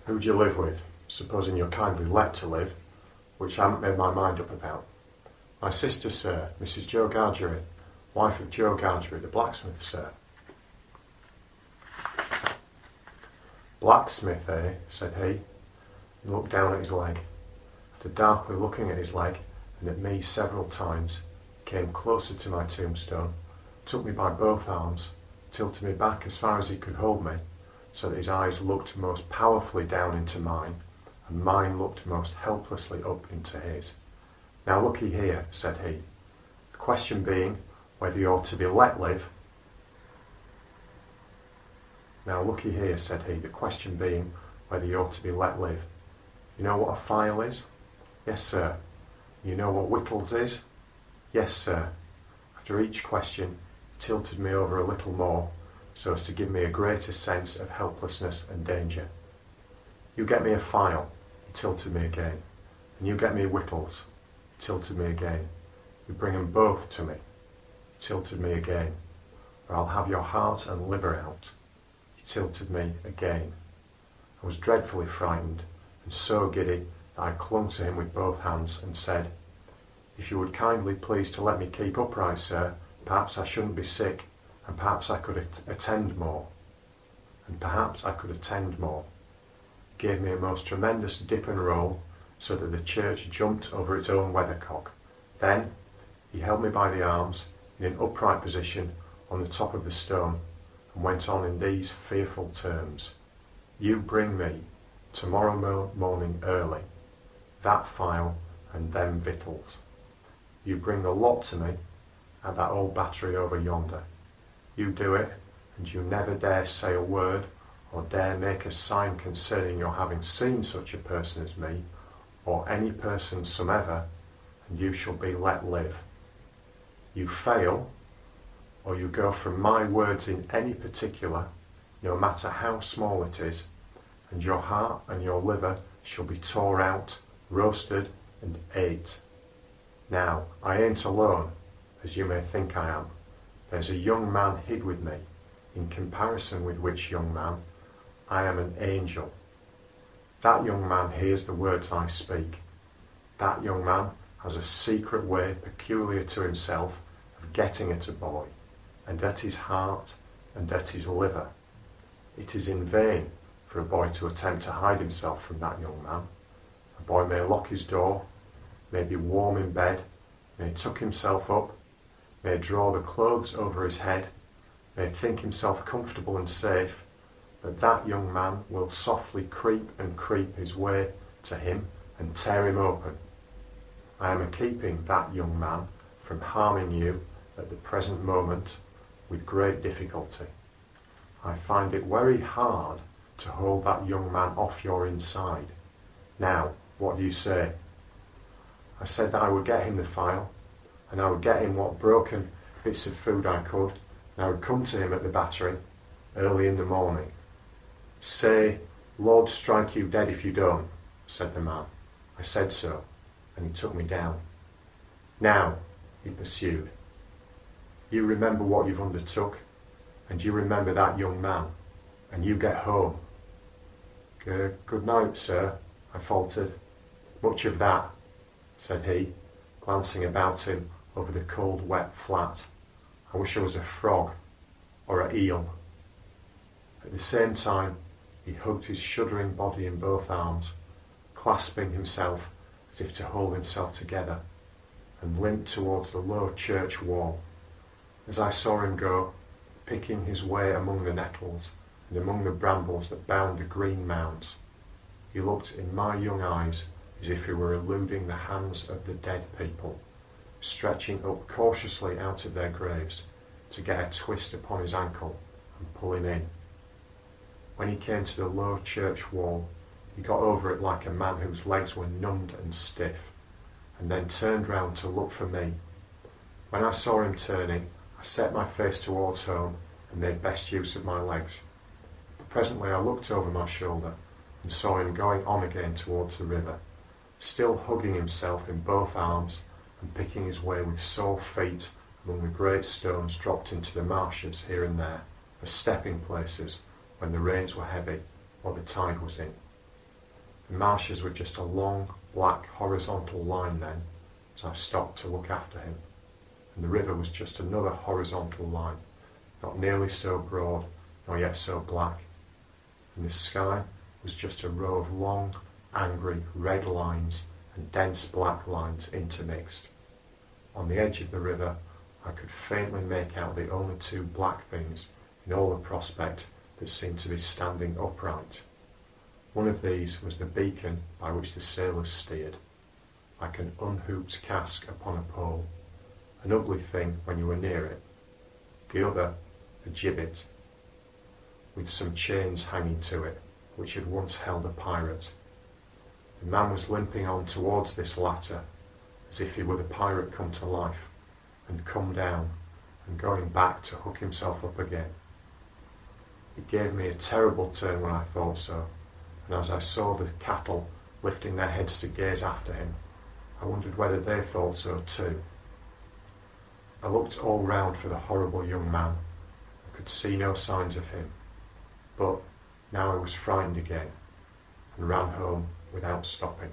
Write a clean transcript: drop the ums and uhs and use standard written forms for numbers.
Who do you live with, supposing you're kindly let to live, which I haven't made my mind up about? My sister, sir, Mrs. Joe Gargery, wife of Joe Gargery, the blacksmith, sir. Blacksmith, eh? Said he, and looked down at his leg. After darkly looking at his leg, and at me several times, he came closer to my tombstone, took me by both arms, tilted me back as far as he could hold me, so that his eyes looked most powerfully down into mine, and mine looked most helplessly up into his. Now looky here, said he, the question being whether you ought to be let live. Now looky here, said he, the question being whether you ought to be let live. You know what a file is? Yes, sir. You know what whittles is? Yes, sir. After each question, he tilted me over a little more, so as to give me a greater sense of helplessness and danger. You get me a file, he tilted me again, and you get me whittles, he tilted me again. You bring 'em both to me, he tilted me again, or I'll have your heart and liver out, he tilted me again. I was dreadfully frightened, and so giddy that I clung to him with both hands and said, if you would kindly please to let me keep upright, sir, perhaps I shouldn't be sick, and perhaps I could attend more. And perhaps I could attend more. He gave me a most tremendous dip and roll, so that the church jumped over its own weathercock. Then he held me by the arms in an upright position on the top of the stone, and went on in these fearful terms. You bring me, tomorrow morning early, that file and them victuals. You bring the lot to me at that old battery over yonder. You do it, and you never dare say a word or dare make a sign concerning your having seen such a person as me, or any person somever, and you shall be let live. You fail, or you go from my words in any particular, no matter how small it is, and your heart and your liver shall be tore out, roasted, and ate. Now, I ain't alone, as you may think I am. There's a young man hid with me, in comparison with which young man I am an angel. That young man hears the words I speak. That young man has a secret way peculiar to himself of getting at a boy, and at his heart, and at his liver. It is in vain for a boy to attempt to hide himself from that young man. A boy may lock his door, may be warm in bed, may tuck himself up, may draw the clothes over his head, may think himself comfortable and safe, but that young man will softly creep his way to him and tear him open. I am a-keeping that young man from harming you at the present moment with great difficulty. I find it very hard to hold that young man off your inside. Now, what do you say? I said that I would get him the file, and I would get him what broken bits of food I could, and I would come to him at the battery early in the morning. Say, Lord strike you dead if you don't, said the man. I said so, and he took me down. Now, he pursued, you remember what you've undertook, and you remember that young man, and you get home. Good night, sir, I faltered. Much of that, said he, glancing about him over the cold, wet flat. I wish I was a frog or an eel. At the same time, he hugged his shuddering body in both arms, clasping himself as if to hold himself together, and limped towards the low church wall. As I saw him go, picking his way among the nettles and among the brambles that bound the green mounds, he looked in my young eyes as if he were eluding the hands of the dead people, stretching up cautiously out of their graves to get a twist upon his ankle and pull him in. When he came to the low church wall, he got over it like a man whose legs were numbed and stiff, and then turned round to look for me. When I saw him turning, I set my face towards home and made best use of my legs. But presently I looked over my shoulder and saw him going on again towards the river, still hugging himself in both arms and picking his way with sore feet among the great stones dropped into the marshes here and there as stepping places when the rains were heavy or the tide was in. The marshes were just a long, black, horizontal line then, as I stopped to look after him, and the river was just another horizontal line, not nearly so broad, nor yet so black, and the sky was just a row of long, angry, red lines and dense black lines intermixed. On the edge of the river, I could faintly make out the only two black things in all the prospect that seemed to be standing upright. One of these was the beacon by which the sailors steered, like an unhooped cask upon a pole, an ugly thing when you were near it. The other, a gibbet, with some chains hanging to it, which had once held a pirate. The man was limping on towards this latter, as if he were the pirate come to life, and come down, and going back to hook himself up again. It gave me a terrible turn when I thought so, and as I saw the cattle lifting their heads to gaze after him, I wondered whether they thought so too. I looked all round for the horrible young man, and could see no signs of him, but now I was frightened again, and ran home without stopping.